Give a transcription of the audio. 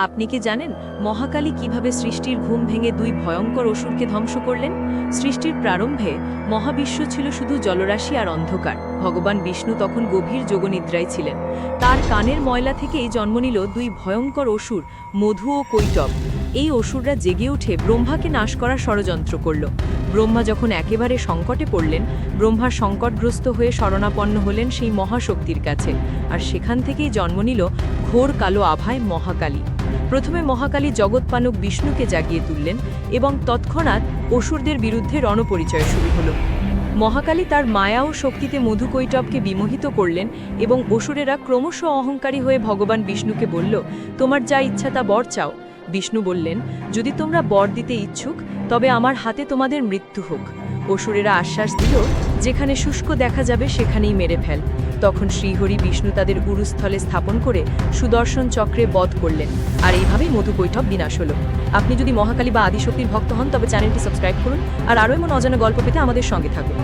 আপনি কি জানেন মহাকালী কিভাবে সৃষ্টির ঘুম ভেঙে দুই ভয়ঙ্কর অসুরকে ধ্বংস করলেন? সৃষ্টির প্রারম্ভে মহাবিশ্ব ছিল শুধু জলরাশি আর অন্ধকার। ভগবান বিষ্ণু তখন গভীর যোগনিদ্রায় ছিলেন। তার কানের ময়লা থেকেই জন্ম নিল দুই ভয়ঙ্কর অসুর, মধু ও কৈটব। এই অসুররা জেগে উঠে ব্রহ্মাকে নাশ করার ষড়যন্ত্র করল। ব্রহ্মা যখন একেবারে সংকটে পড়লেন, ব্রহ্মার সংকটগ্রস্ত হয়ে শরণাপন্ন হলেন সেই মহাশক্তির কাছে। আর সেখান থেকেই জন্ম নিল ঘোর কালো আভায় মহাকালী। প্রথমে মহাকালী জগৎপালক বিষ্ণুকে জাগিয়ে তুললেন এবং তৎক্ষণাৎ অসুরদের বিরুদ্ধে রণপরিচয় শুরু হলো। মহাকালী তার মায়া ও শক্তিতে মধুকৈটবকে বিমোহিত করলেন এবং অসুরেরা ক্রমশ অহংকারী হয়ে ভগবান বিষ্ণুকে বলল, তোমার যা ইচ্ছা তা বর চাও। বিষ্ণু বললেন, যদি তোমরা বর দিতে ইচ্ছুক তবে আমার হাতে তোমাদের মৃত্যু হোক। অসুরেরা আশ্বাস দিল, যেখানে শুষ্ক দেখা যাবে সেখানেই মেরে ফেল। তখন শ্রীহরি বিষ্ণু তাদের উরুস্থলে স্থাপন করে সুদর্শন চক্রে বধ করলেন। আর এইভাবেই মধুকৈটব বিনাশ হলো। আপনি যদি মহাকালী বা আদিশক্তির ভক্ত হন তবে চ্যানেলটি সাবস্ক্রাইব করুন আর আরও এমন অজানা গল্প পেতে আমাদের সঙ্গে থাকুন।